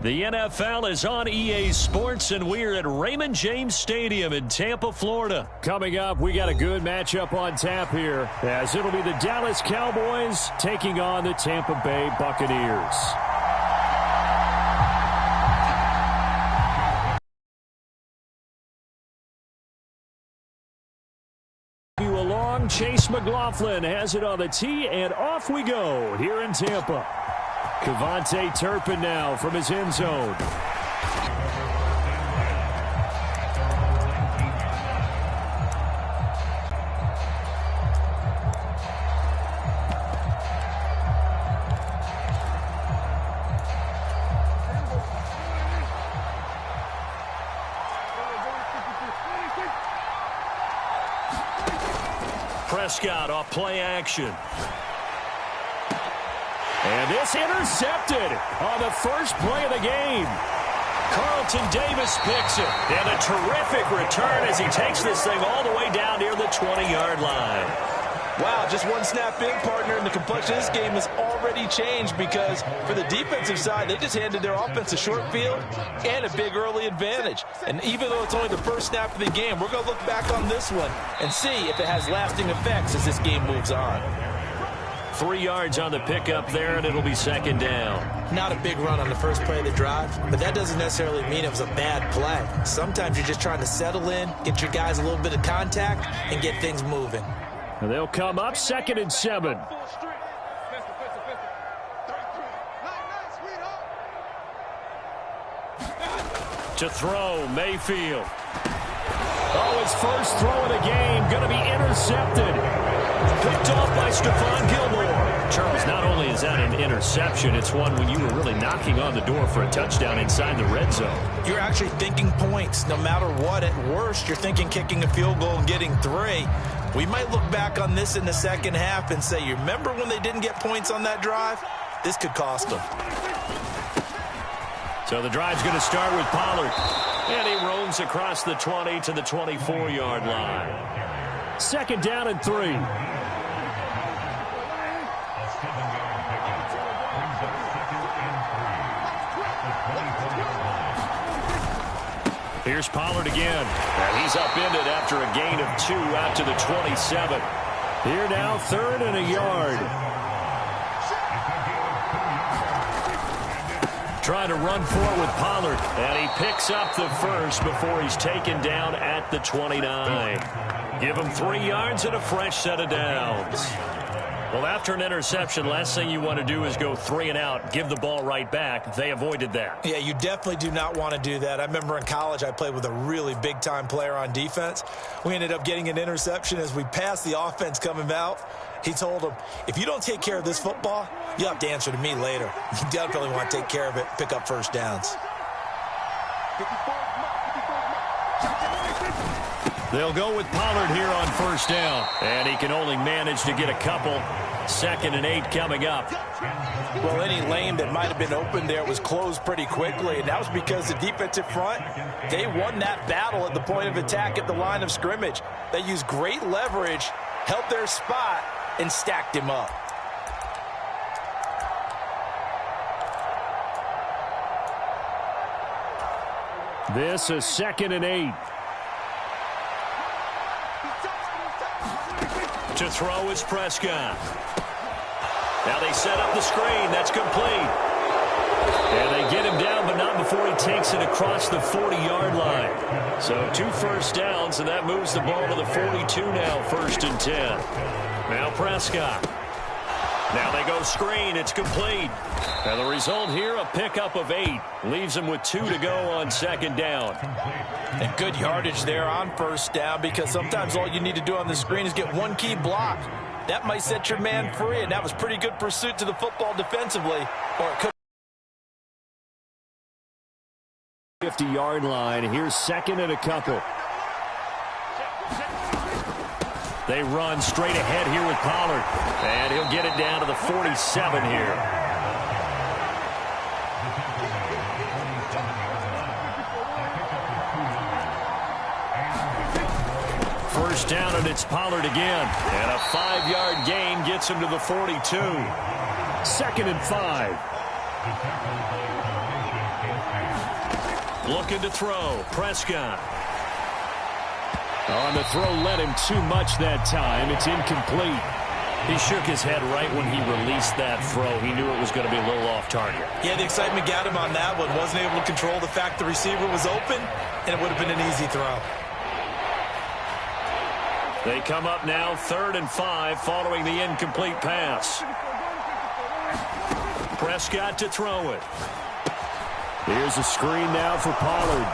The NFL is on EA Sports, and we're at Raymond James Stadium in Tampa, Florida. Coming up, we got a good matchup on tap here, as it'll be the Dallas Cowboys taking on the Tampa Bay Buccaneers. Along, Chase McLaughlin has it on the tee, and off we go here in Tampa. Kevontae Turpin now from his end zone. Prescott off play action. And this intercepted on the first play of the game. Carlton Davis picks it. And a terrific return as he takes this thing all the way down near the 20-yard line. Wow, just one snap in, partner, and the complexion of this game has already changed because for the defensive side, they just handed their offense a short field and a big early advantage. And even though it's only the first snap of the game, we're going to look back on this one and see if it has lasting effects as this game moves on. 3 yards on the pickup there, and it'll be second down. Not a big run on the first play of the drive, but that doesn't necessarily mean it was a bad play. Sometimes you're just trying to settle in, get your guys a little bit of contact, and get things moving. And they'll come up 2nd and 7. To throw, Mayfield. Oh, his first throw of the game going to be intercepted. Picked off by Stephon Gilmore. Charles, not only is that an interception, it's one when you were really knocking on the door for a touchdown inside the red zone. You're actually thinking points. No matter what, at worst, you're thinking kicking a field goal and getting 3. We might look back on this in the second half and say, you remember when they didn't get points on that drive? This could cost them. So the drive's going to start with Pollard. And he roams across the 20 to the 24-yard line. 2nd down and 3. Here's Pollard again. And he's upended after a gain of 2 out to the 27. Here now, 3rd and a yard. Trying to run for it with Pollard. And he picks up the first before he's taken down at the 29. Give him 3 yards and a fresh set of downs. Well, after an interception, last thing you want to do is go 3 and out, give the ball right back. They avoided that. Yeah, you definitely do not want to do that. I remember in college I played with a really big-time player on defense. We ended up getting an interception as we passed the offense coming out. He told him, if you don't take care of this football, you'll have to answer to me later. You definitely want to take care of it, pick up first downs. They'll go with Pollard here on first down. And he can only manage to get a couple. 2nd and 8 coming up. Well, any lane that might have been open there was closed pretty quickly, and that was because the defensive front, they won that battle at the point of attack at the line of scrimmage. They used great leverage, held their spot, and stacked him up. This is 2nd and 8. To throw is Prescott. Now they set up the screen. That's complete. And they get him down, but not before he takes it across the 40-yard line. So 2 first downs, and that moves the ball to the 42 now, 1st and 10. Now Prescott. Now they go screen. It's complete. And the result here, a pickup of 8. Leaves them with 2 to go on 2nd down. And good yardage there on first down because sometimes all you need to do on the screen is get 1 key block. That might set your man free, and that was pretty good pursuit to the football defensively. Or it could 50-yard line. Here's 2nd and a couple. They run straight ahead here with Pollard. And he'll get it down to the 47 here. First down, and it's Pollard again. And a 5-yard gain gets him to the 42. 2nd and 5. Looking to throw. Prescott. On the throw, led him too much that time. It's incomplete. He shook his head right when he released that throw. He knew it was going to be a little off target. Yeah, the excitement got him on that one. Wasn't able to control the fact the receiver was open, and it would have been an easy throw. They come up now 3rd and 5 following the incomplete pass. Prescott to throw it. Here's a screen now for Pollard.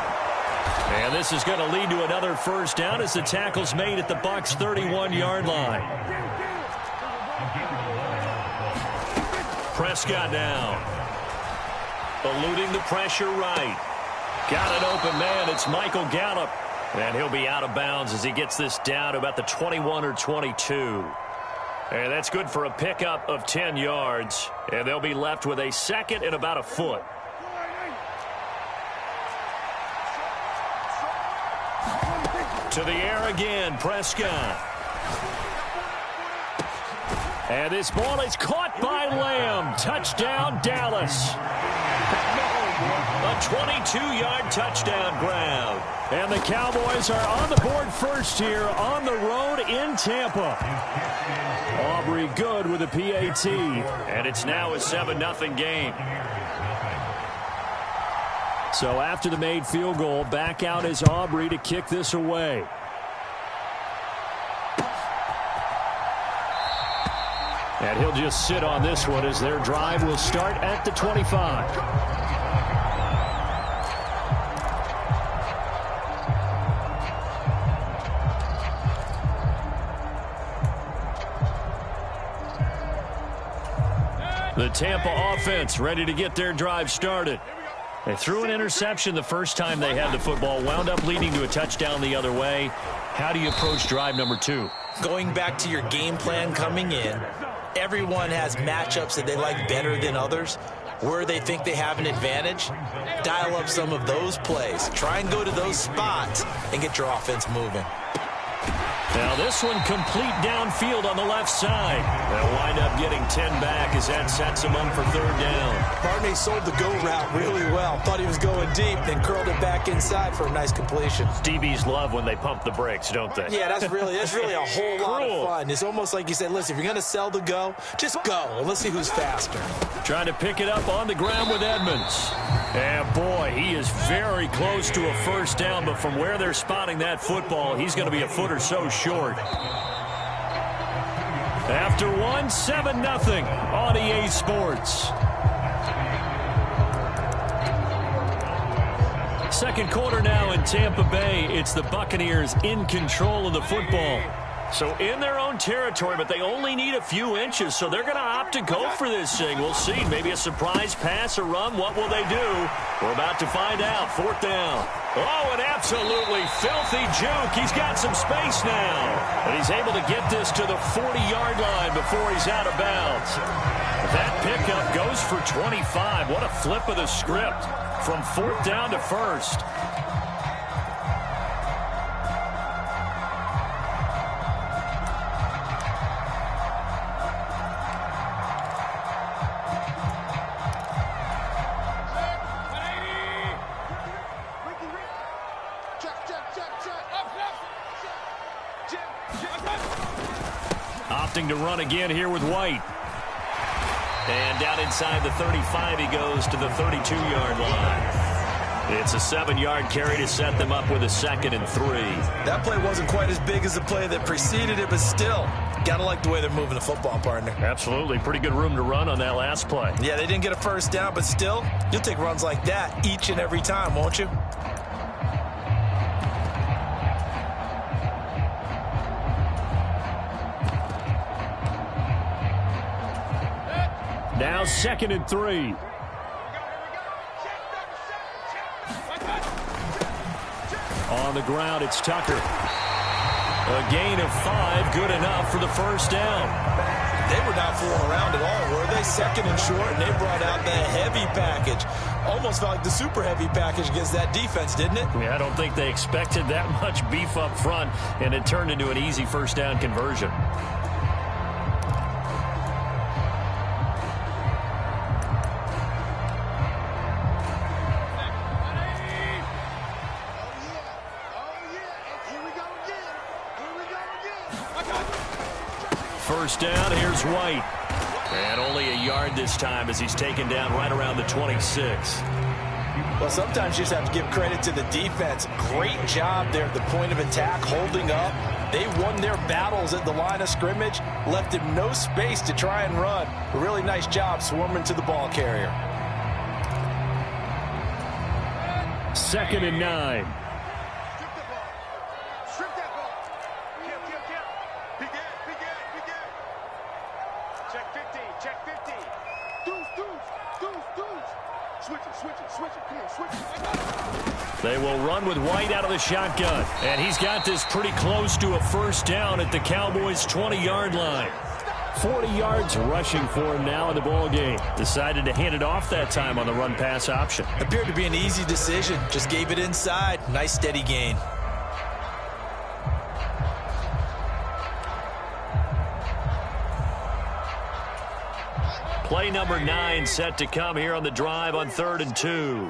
And this is going to lead to another first down as the tackle's made at the Bucs' 31-yard line. Prescott now. Eluding the pressure right. Got an open man. It's Michael Gallup. And he'll be out of bounds as he gets this down to about the 21 or 22. And that's good for a pickup of 10 yards. And they'll be left with a second and about a foot. To the air again, Prescott. And this ball is caught by Lamb. Touchdown, Dallas. A 22-yard touchdown grab. And the Cowboys are on the board first here on the road in Tampa. Aubrey good with a PAT. And it's now a 7-0 game. So after the made field goal, back out is Aubrey to kick this away. And he'll just sit on this one as their drive will start at the 25. The Tampa offense ready to get their drive started. They threw an interception the first time they had the football, wound up leading to a touchdown the other way. How do you approach drive number 2? Going back to your game plan coming in, everyone has matchups that they like better than others. Where they think they have an advantage, dial up some of those plays. Try and go to those spots and get your offense moving. Now this one complete downfield on the left side. They'll wind up getting 10 back as that sets them up for 3rd down. Parnay sold the go route really well. Thought he was going deep, then curled it back inside for a nice completion. DBs love when they pump the brakes, don't they? Yeah, that's really a whole lot of fun. It's almost like you said, listen, if you're going to sell the go, just go, and let's see who's faster. Trying to pick it up on the ground with Edmonds. And boy, he is very close to a first down, but from where they're spotting that football, he's going to be a foot or so short. After 7-0 on EA Sports. Second quarter now in Tampa Bay. It's the Buccaneers in control of the football. So in their own territory, but they only need a few inches, so they're going to opt to go for this thing. We'll see. Maybe a surprise pass or run. What will they do? We're about to find out. 4th down. Oh, an absolutely filthy juke. He's got some space now. And he's able to get this to the 40-yard line before he's out of bounds. That pickup goes for 25. What a flip of the script from 4th down to 1st. Opting to run again here with White. And down inside the 35 he goes to the 32-yard line. It's a 7-yard carry to set them up with a 2nd and 3. That play wasn't quite as big as the play that preceded it, but still, gotta like the way they're moving the football, partner. Absolutely. Pretty good room to run on that last play. Yeah, they didn't get a first down, but still, you'll take runs like that each and every time, won't you? Now 2nd and 3. On the ground, it's Tucker. A gain of 5, good enough for the first down. They were not fooling around at all, were they? 2nd and short, and they brought out the heavy package. Almost felt like the super heavy package against that defense, didn't it? Yeah, I don't think they expected that much beef up front, and it turned into an easy first down conversion. first down. Here's White. And only a yard this time as he's taken down right around the 26. Well, sometimes you just have to give credit to the defense. Great job there at the point of attack, holding up. They won their battles at the line of scrimmage, left him no space to try and run. A really nice job swarming to the ball carrier. 2nd and 9. Strip that ball. Kill. Big end. Check 50. Deuce. Switch it. Come on, switch it. They will run with White out of the shotgun. And he's got this pretty close to a first down at the Cowboys' 20-yard line. 40 yards rushing for him now in the ball game. Decided to hand it off that time on the run-pass option. Appeared to be an easy decision. Just gave it inside. Nice steady gain. Play number 9 set to come here on the drive on 3rd and 2.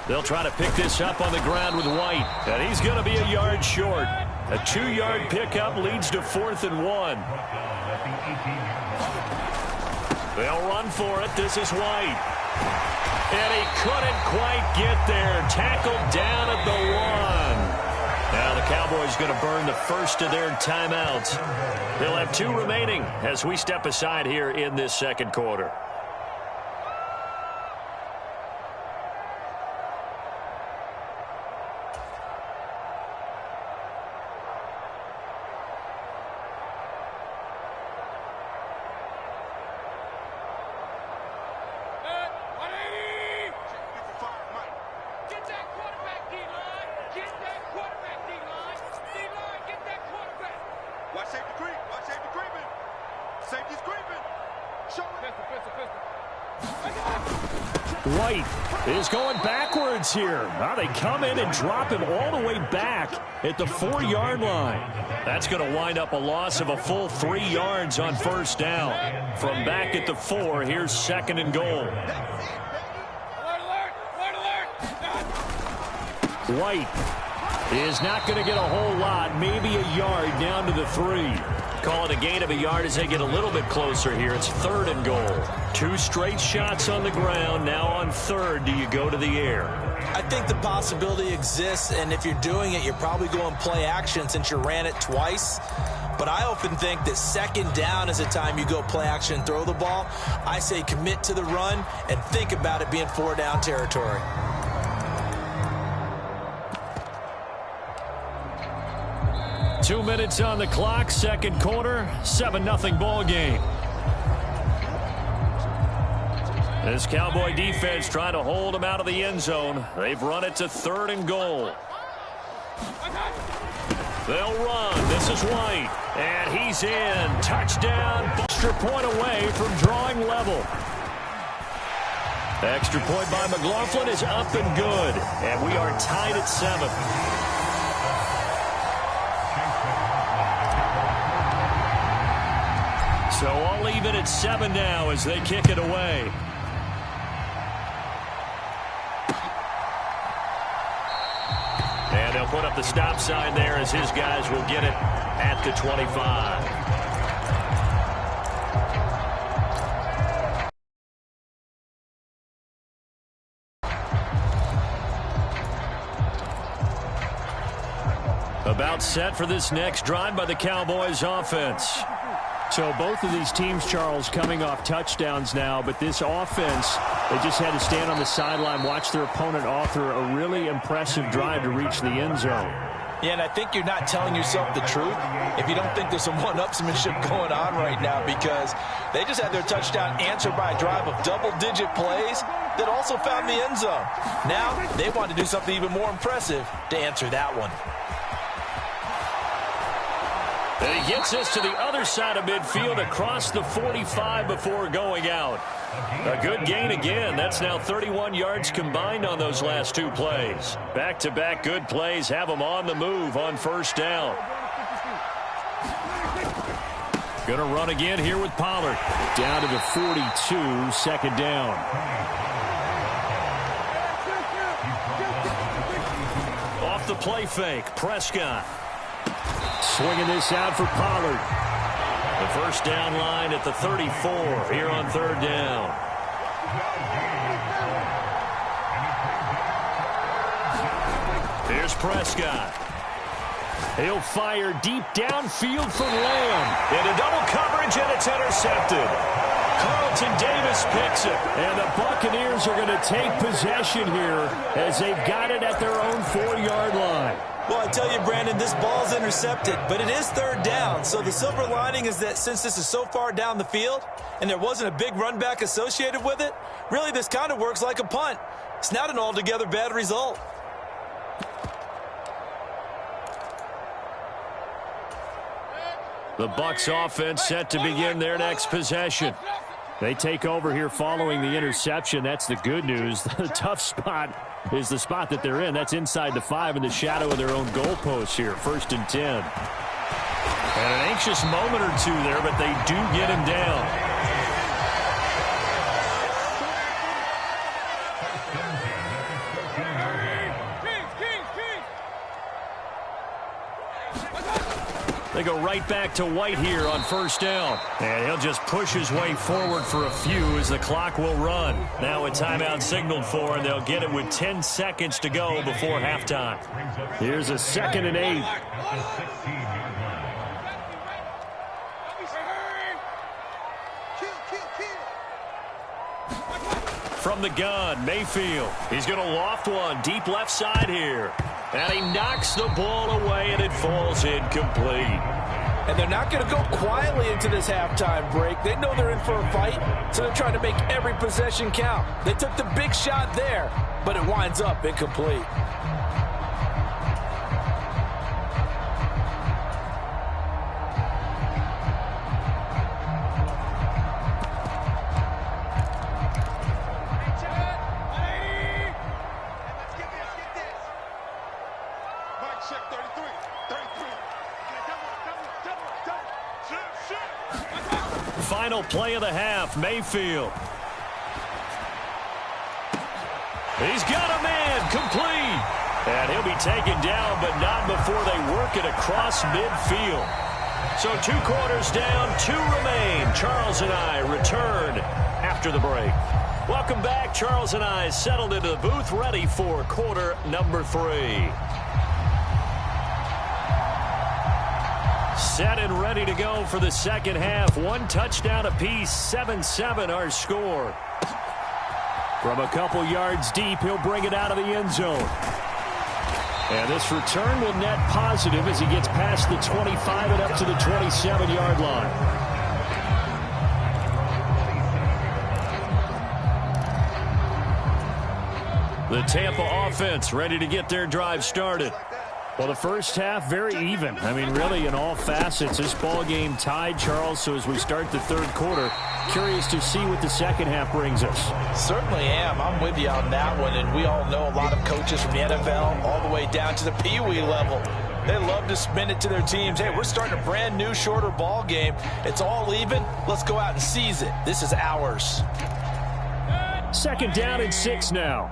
They'll try to pick this up on the ground with White. And he's going to be a yard short. A 2-yard pickup leads to 4th and 1. They'll run for it. This is White. And he couldn't quite get there. Tackled down at the 1. Now the Cowboys going to burn the first of their timeouts. They'll have 2 remaining as we step aside here in this second quarter. White is going backwards here. Now they come in and drop him all the way back at the 4-yard line. That's going to wind up a loss of a full 3 yards on first down. From back at the 4, here's 2nd and goal. White is not going to get a whole lot, maybe a yard down to the 3. Call it a gain of a yard as they get a little bit closer here. It's 3rd and goal. 2 straight shots on the ground. Now on 3rd, do you go to the air? I think the possibility exists, and if you're doing it, you're probably going play action since you ran it twice. But I often think that 2nd down is a time you go play action and throw the ball. I say commit to the run and think about it being 4-down territory. Two minutes on the clock, second quarter, 7-0 ball game. This Cowboy defense trying to hold them out of the end zone. They've run it to 3rd and goal. They'll run. This is White. And he's in. Touchdown. Extra point away from drawing level. Extra point by McLaughlin is up and good. And we are tied at 7. So I'll leave it at 7 now as they kick it away. And they'll put up the stop sign there as his guys will get it at the 25. About set for this next drive by the Cowboys offense. So both of these teams, Charles, coming off touchdowns now, but this offense, they just had to stand on the sideline, watch their opponent author a really impressive drive to reach the end zone. Yeah, and I think you're not telling yourself the truth if you don't think there's some one-upsmanship going on right now, because they just had their touchdown answered by a drive of double-digit plays that also found the end zone. Now they want to do something even more impressive to answer that one. And he gets us to the other side of midfield across the 45 before going out. A good gain again. That's now 31 yards combined on those last 2 plays. Back-to-back good plays have them on the move on first down. Going to run again here with Pollard. Down to the 42, second down. Off the play fake, Prescott. Swinging this out for Pollard. The first down line at the 34 here on third down. Here's Prescott. He'll fire deep downfield for Lamb. Into double coverage, and it's intercepted. Carlton Davis picks it. And the Buccaneers are going to take possession here as they've got it at their own 4-yard line. Well, I tell you, Brandon, this ball's intercepted, but it is third down. So the silver lining is that since this is so far down the field and there wasn't a big run back associated with it, really this kind of works like a punt. It's not an altogether bad result. The Bucs offense set to begin their next possession. They take over here following the interception. That's the good news. The tough spot is the spot that they're in. That's inside the 5 in the shadow of their own goalpost here. 1st and 10. And an anxious moment or two there, but they do get him down. They go right back to White here on first down. And he'll just push his way forward for a few as the clock will run. Now a timeout signaled for, and they'll get it with 10 seconds to go before halftime. Here's a 2nd and 8. From the gun, Mayfield. He's going to loft one deep left side here. And he knocks the ball away, and it falls incomplete. And they're not going to go quietly into this halftime break. They know they're in for a fight, so they're trying to make every possession count. They took the big shot there, but it winds up incomplete. Final play of the half, Mayfield. He's got a man, complete. And he'll be taken down, but not before they work it across midfield. So 2 quarters down, 2 remain. Charles and I return after the break. Welcome back. Charles and I settled into the booth, ready for quarter number 3. Set and ready to go for the second half. 1 touchdown apiece, 7-7 our score. From a couple yards deep, he'll bring it out of the end zone. And this return will net positive as he gets past the 25 and up to the 27-yard line. The Tampa offense ready to get their drive started. Well, the first half, very even. I mean, really, in all facets, this ball game tied, Charles. So as we start the third quarter, curious to see what the second half brings us. Certainly am. I'm with you on that one. And we all know a lot of coaches from the NFL all the way down to the Pee Wee level. They love to spin it to their teams. Hey, we're starting a brand new, shorter ball game. It's all even. Let's go out and seize it. This is ours. 2nd down and 6 now.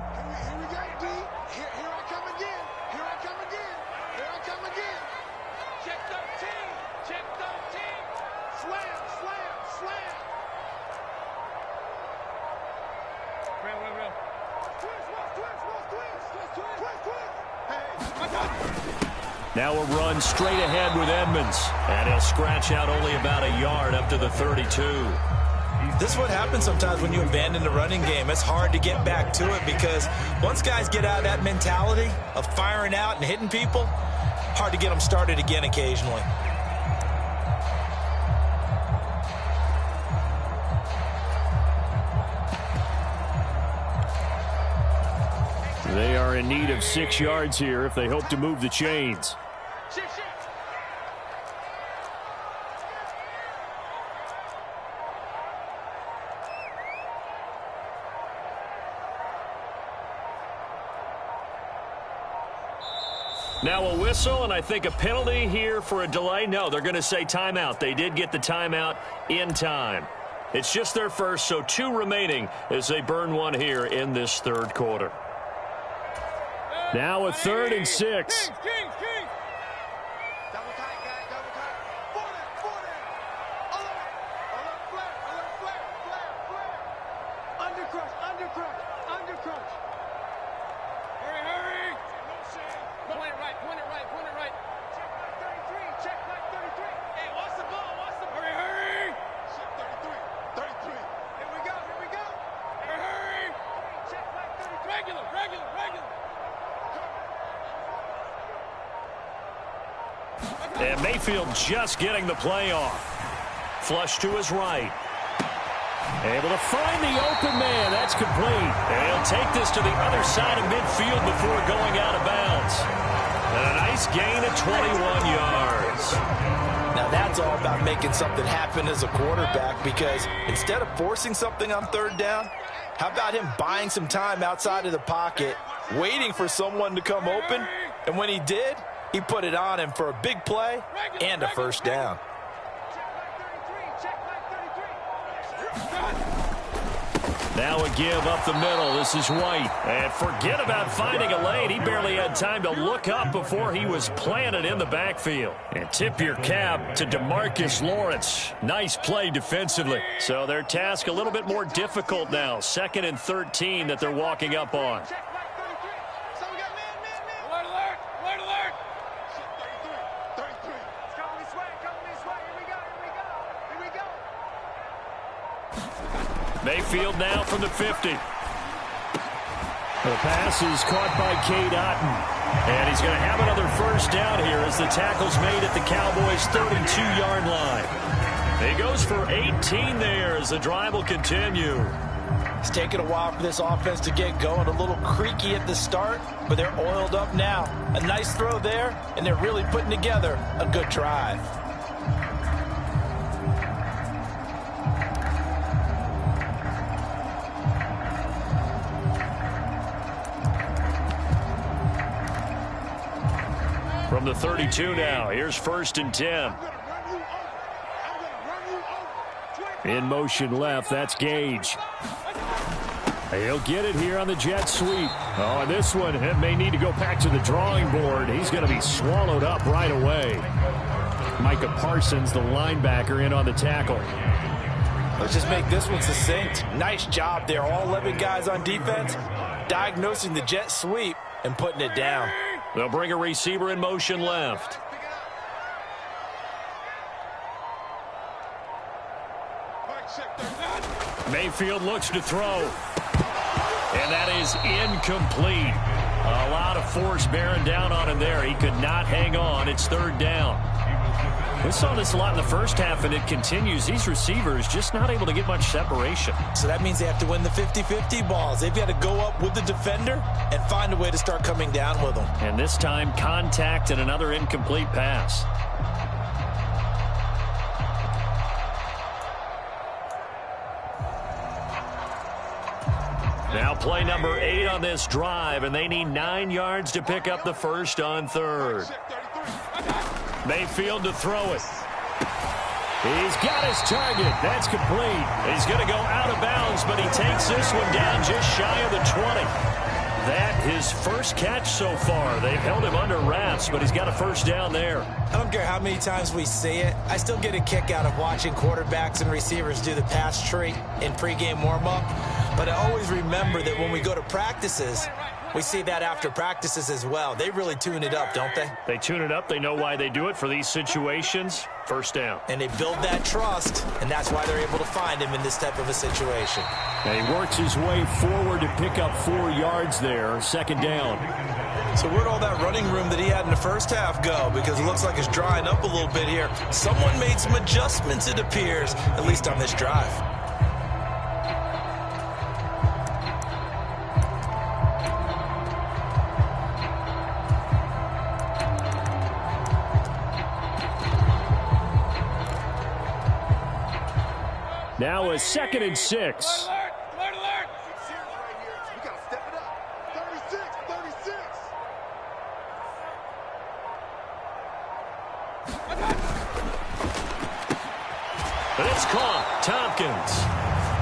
Now a run straight ahead with Edmonds. And he'll scratch out only about a yard up to the 32. This is what happens sometimes when you abandon the running game. It's hard to get back to it because once guys get out of that mentality of firing out and hitting people, hard to get them started again occasionally. They are in need of 6 yards here if they hope to move the chains. Now a whistle, and I think a penalty here for a delay. No, they're going to say timeout. They did get the timeout in time. It's just their first, so 2 remaining as they burn one here in this third quarter. Now a 3rd and 6. Under crunch. Under crunch. Hurry, hurry. Point it right, point it right, point it right. Check back 33. Check back 33. Hey, watch the ball, watch the ball. Hurry, hurry. Check 33. 33. Here we go, here we go. Hurry, hurry. Check back 33. Regular, regular, regular. And Mayfield just getting the play off. Flush to his right. Able to find the open man. That's complete. And he'll take this to the other side of midfield before going out of bounds. And a nice gain of 21 yards. Now that's all about making something happen as a quarterback, because instead of forcing something on third down, how about him buying some time outside of the pocket, waiting for someone to come open, and when he did, he put it on him for a big play and a first down. Now a give up the middle. This is White. And forget about finding a lane. He barely had time to look up before he was planted in the backfield. And tip your cap to DeMarcus Lawrence. Nice play defensively. So their task a little bit more difficult now. 2nd and 13 that they're walking up on. Alert, alert, alert, alert. Check 33. 33. It's coming this way, coming this way. Here we go, here we go. Here we go. Mayfield now from the 50. The pass is caught by Cade Otton. And he's going to have another first down here as the tackle's made at the Cowboys' 32-yard line. He goes for 18 there as the drive will continue. It's taken a while for this offense to get going. A little creaky at the start, but they're oiled up now. A nice throw there, and they're really putting together a good drive. From the 32 now, here's 1st and 10. In motion left, that's Gage. He'll get it here on the jet sweep. Oh, and this one may need to go back to the drawing board. He's going to be swallowed up right away. Micah Parsons, the linebacker, in on the tackle. Let's just make this one succinct. Nice job there. All 11 guys on defense diagnosing the jet sweep and putting it down. They'll bring a receiver in motion left. Mayfield looks to throw. And that is incomplete. A lot of force bearing down on him there. He could not hang on. It's 3rd down. We saw this a lot in the first half, and it continues. These receivers just not able to get much separation. So that means they have to win the 50-50 balls. They've got to go up with the defender and find a way to start coming down with them. And this time, contact and another incomplete pass. Now play number 8 on this drive, and they need 9 yards to pick up the first on 3rd. Mayfield to throw it. He's got his target. That's complete. He's going to go out of bounds, but he takes this one down just shy of the 20. That his first catch so far. They've held him under wraps, but he's got a first down there. I don't care how many times we see it. I still get a kick out of watching quarterbacks and receivers do the pass tree in pregame warm-up. But I always remember that when we go to practices, we see that after practices as well. They really tune it up, don't they? They tune it up. They know why they do it for these situations. First down. And they build that trust, and that's why they're able to find him in this type of a situation. And he works his way forward to pick up 4 yards there. 2nd down. So where'd all that running room that he had in the first half go? Because it looks like it's drying up a little bit here. Someone made some adjustments, it appears, at least on this drive. Now a 2nd and 6. Alert, alert, alert. We got to step it up. 36, 36. But it's caught. Tompkins.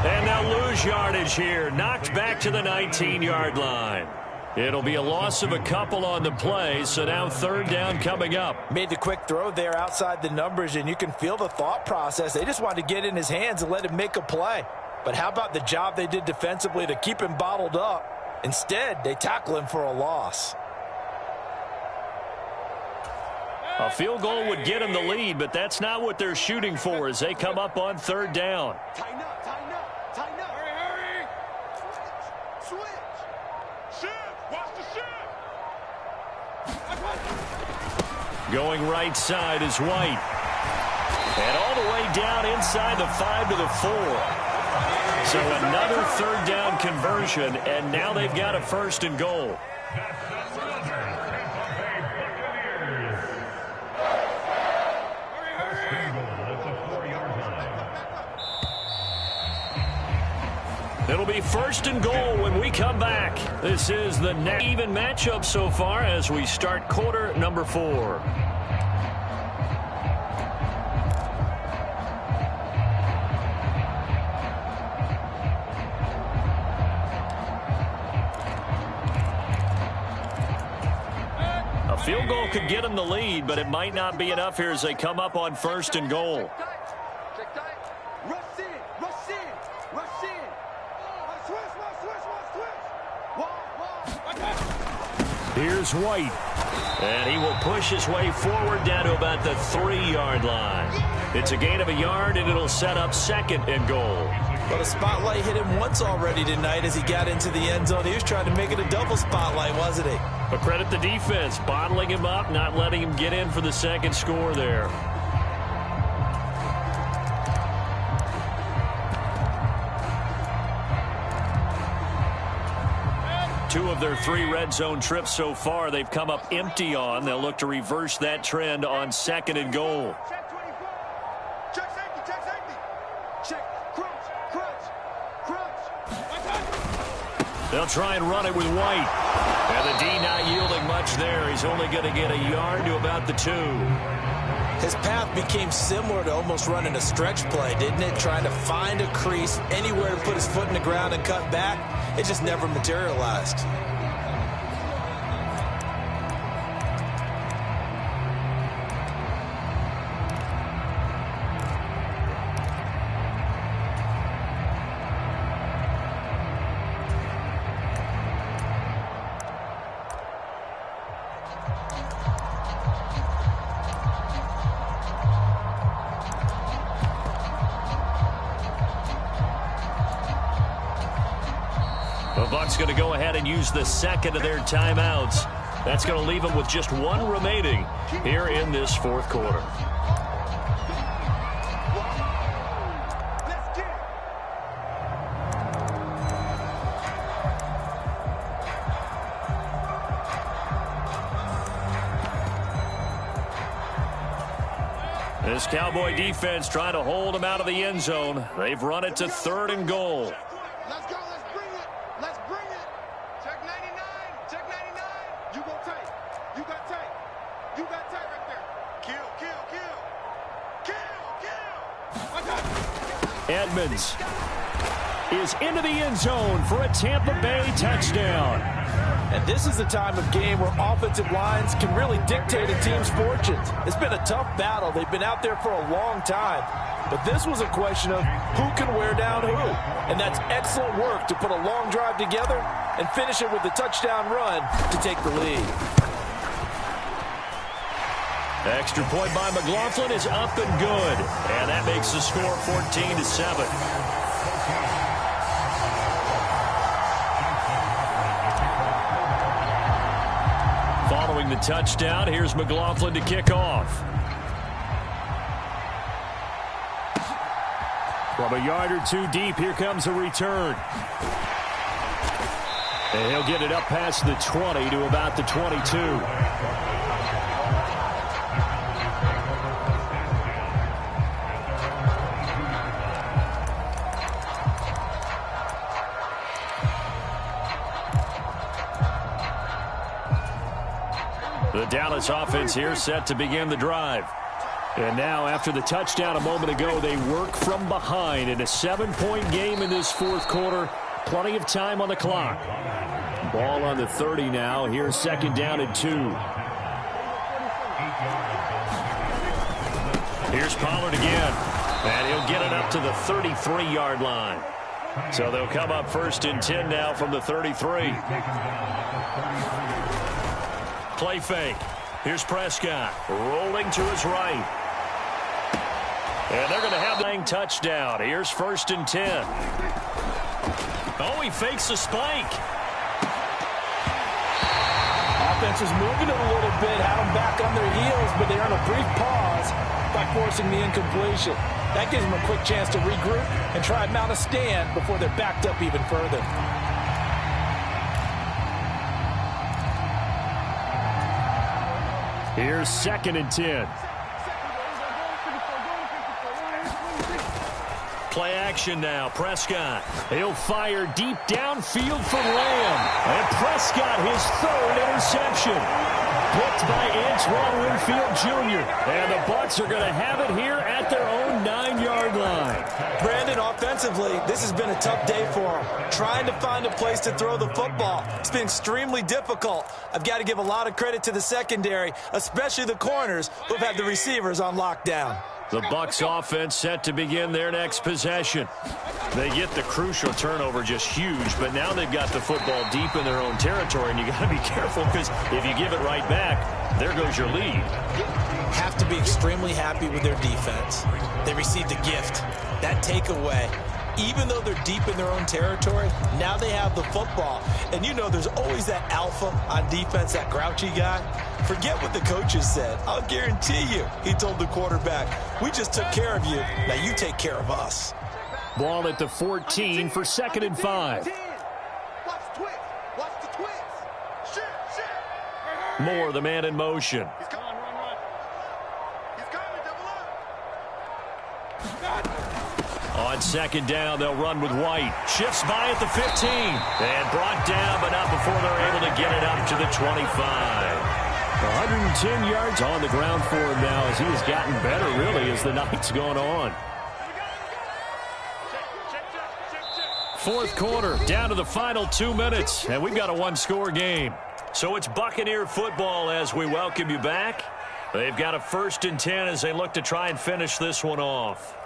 And now lose yardage here. Knocked back to the 19-yard line. It'll be a loss of a couple on the play, so now 3rd down coming up. Made the quick throw there outside the numbers, and you can feel the thought process. They just wanted to get in his hands and let him make a play. But how about the job they did defensively to keep him bottled up? Instead, they tackle him for a loss. A field goal would get them the lead, but that's not what they're shooting for as they come up on third down. Tighten up, tighten up, tighten up. Hurry, hurry. Switch. Shift. Watch the shift. Going right side is White. And all the way down inside the 5 to the 4. So another third down conversion, and now they've got a 1st and goal. It'll be 1st and goal when we come back. This is the even matchup so far as we start quarter number 4. A field goal could get them the lead, but it might not be enough here as they come up on 1st and goal. Check tight. Rush in, rush in, rush in. Here's White. And he will push his way forward down to about the 3-yard line. It's a gain of a yard, and it'll set up 2nd and goal. Well, the spotlight hit him once already tonight as he got into the end zone. He was trying to make it a double spotlight, wasn't he? But credit the defense, bottling him up, not letting him get in for the 2nd score there. Two of their 3 red zone trips so far they've come up empty on. They'll look to reverse that trend on 2nd and goal. Check 24. Check safety, check safety. Check, crunch, crunch, crunch. They'll try and run it with White. And the D not yielding much there. He's only going to get a yard to about the 2. His path became similar to almost running a stretch play, didn't it? Trying to find a crease, anywhere to put his foot in the ground and cut back. It just never materialized. The Bucs going to go ahead and use the 2nd of their timeouts. That's going to leave them with just 1 remaining here in this 4th quarter. Let's get it. This Cowboy defense trying to hold them out of the end zone. They've run it to 3rd and goal. Let's go, let's bring it. Let's bring it. Check 99. Check 99. You go tight. You got tight. You got tight right there. Kill, kill, kill. Kill, kill. Edmonds is into the end zone for a Tampa Bay touchdown. And this is the time of game where offensive lines can really dictate a team's fortunes. It's been a tough battle. They've been out there for a long time. But this was a question of who can wear down who. And that's excellent work to put a long drive together and finish it with a touchdown run to take the lead. Extra point by McLaughlin is up and good. And that makes the score 14-7. Following the touchdown, here's McLaughlin to kick off. From a yard or 2 deep, here comes a return. And he'll get it up past the 20 to about the 22. The Dallas offense here set to begin the drive. And now, after the touchdown a moment ago, they work from behind in a 7-point game in this 4th quarter. Plenty of time on the clock. Ball on the 30 now. Here's 2nd down and 2. Here's Pollard again. And he'll get it up to the 33-yard line. So they'll come up 1st and 10 now from the 33. Play fake. Here's Prescott rolling to his right. And they're going to have the touchdown. Here's 1st and 10. Oh, he fakes a spike. Offense is moving it a little bit, had them back on their heels, but they earn a brief pause by forcing the incompletion. That gives them a quick chance to regroup and try and mount a stand before they're backed up even further. Here's 2nd and 10. Play action now. Prescott. He'll fire deep downfield for Lamb. And Prescott, his 3rd interception. Picked by Antoine Winfield Jr. And the Bucs are going to have it here at their own 9-yard line. Brandon, offensively, this has been a tough day for them. Trying to find a place to throw the football. It's been extremely difficult. I've got to give a lot of credit to the secondary, especially the corners who've had the receivers on lockdown. The Bucs offense set to begin their next possession. They get the crucial turnover, just huge, but now they've got the football deep in their own territory, and you got to be careful because if you give it right back, there goes your lead. Have to be extremely happy with their defense. They received a gift. That takeaway, even though they're deep in their own territory, now they have the football. And you know there's always that alpha on defense, that grouchy guy. Forget what the coaches said. I'll guarantee you, he told the quarterback, we just took care of you. Now you take care of us. Ball at the 14 for 2nd and 5. Watch the twist. Watch the twist. Shit. Moore, the man in motion. He's coming. Run. He's coming. Double up. On 2nd down, they'll run with White. Shifts by at the 15. And brought down, but not before they're able to get it up to the 25. 110 yards on the ground for him now as he has gotten better, really, as the night's gone on. 4th quarter, down to the final 2 minutes, and we've got a 1-score game. So it's Buccaneer football as we welcome you back. They've got a 1st and 10 as they look to try and finish this one off.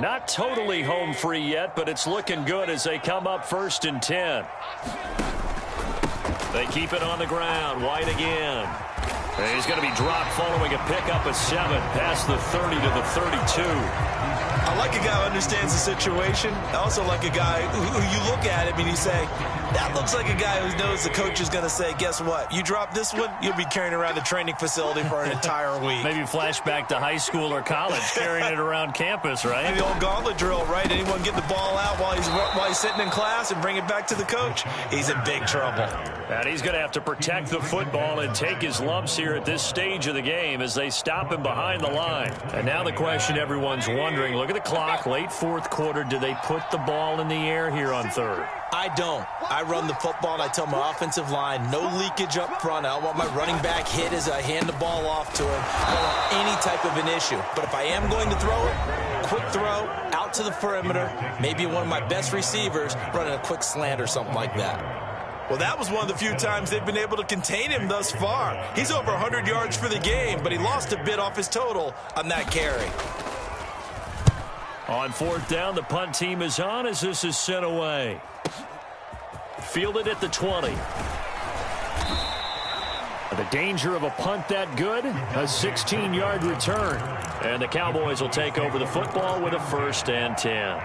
Not totally home free yet, but it's looking good as they come up 1st and 10. They keep it on the ground. White again. And he's going to be dropped following a pickup of 7 past the 30 to the 32. I like a guy who understands the situation. I also like a guy who you look at him and you say, that looks like a guy who knows the coach is going to say, guess what? You drop this one, you'll be carrying around the training facility for an entire week. Maybe flashback to high school or college, carrying it around campus, right? The old gauntlet drill, right? Anyone get the ball out while he's sitting in class and bring it back to the coach? He's in big trouble. And he's going to have to protect the football and take his lumps here at this stage of the game as they stop him behind the line. And now the question everyone's wondering, look at the clock, late 4th quarter, do they put the ball in the air here on 3rd? I don't. I run the football and I tell my offensive line, no leakage up front. I don't want my running back hit as I hand the ball off to him. I don't want any type of an issue. But if I am going to throw it, quick throw, out to the perimeter, maybe one of my best receivers running a quick slant or something like that. Well, that was one of the few times they've been able to contain him thus far. He's over 100 yards for the game, but he lost a bit off his total on that carry. On 4th down, the punt team is on as this is sent away. Fielded at the 20. The danger of a punt that good, a 16-yard return. And the Cowboys will take over the football with a 1st and 10.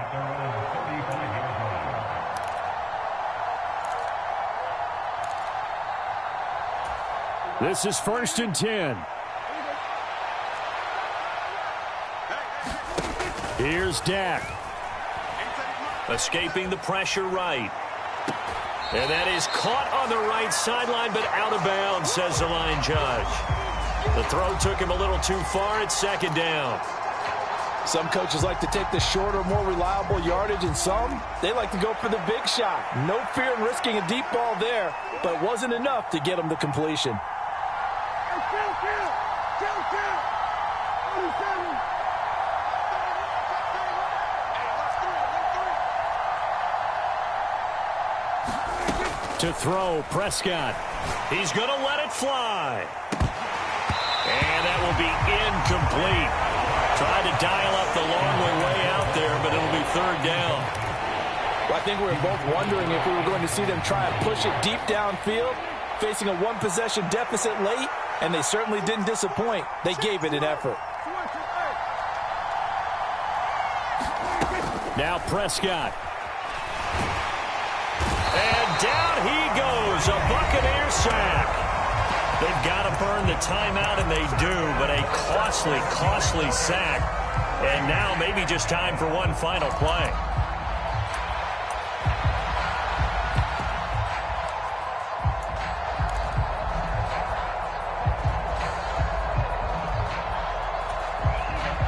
This is 1st and 10. Here's Dak. Escaping the pressure right. And that is caught on the right sideline, but out of bounds, says the line judge. The throw took him a little too far at 2nd down. Some coaches like to take the shorter, more reliable yardage, and some, they like to go for the big shot. No fear in risking a deep ball there, but it wasn't enough to get them to completion. Kill. To throw, Prescott. He's going to let it fly. And that will be incomplete. Tried to dial up the long way out there, but it'll be third down. Well, I think we were both wondering if we were going to see them try and push it deep downfield, facing a one-possession deficit late, and they certainly didn't disappoint. They gave it an effort. Now Prescott. And down he goes, a Buccaneer sack. They've got to burn the timeout, and they do, but a costly, costly sack. And now maybe just time for one final play.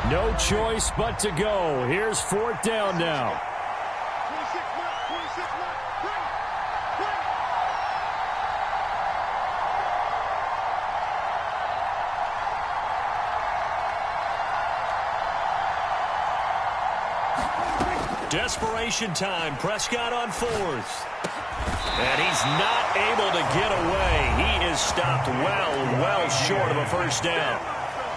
No choice but to go. Here's fourth down now. 26 mark, 26 mark. Bring it. Desperation time. Prescott on fourth. And he's not able to get away. He is stopped well short of a first down.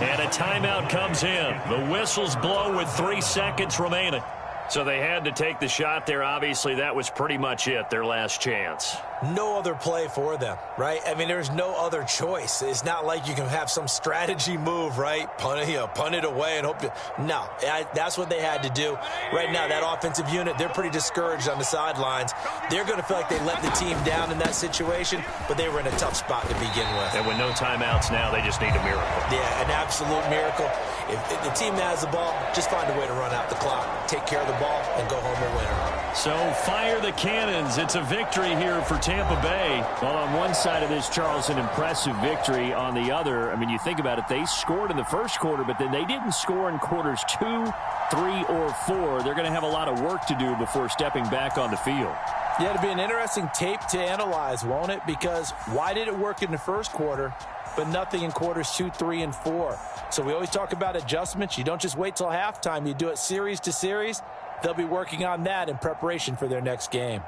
And a timeout comes in. The whistles blow with 3 seconds remaining. So they had to take the shot there. Obviously, that was pretty much it, their last chance. No other play for them, right? I mean, there's no other choice. It's not like you can have some strategy move, right? Punt it away and hope to... No, that's what they had to do. Right now, that offensive unit, they're pretty discouraged on the sidelines. They're going to feel like they let the team down in that situation, but they were in a tough spot to begin with. And with no timeouts now, they just need a miracle. Yeah, an absolute miracle. If the team that has the ball, just find a way to run out the clock, take care of the ball, and go home a winner. So fire the cannons. It's a victory here for Tampa Bay. Well, on one side of this, Charles, an impressive victory. On the other, I mean, you think about it, they scored in the first quarter, but then they didn't score in quarters 2, 3, or 4. They're going to have a lot of work to do before stepping back on the field. Yeah, it'll be an interesting tape to analyze, won't it? Because why did it work in the first quarter, but nothing in quarters 2, 3, and 4? So we always talk about adjustments. You don't just wait till halftime. You do it series to series. They'll be working on that in preparation for their next game.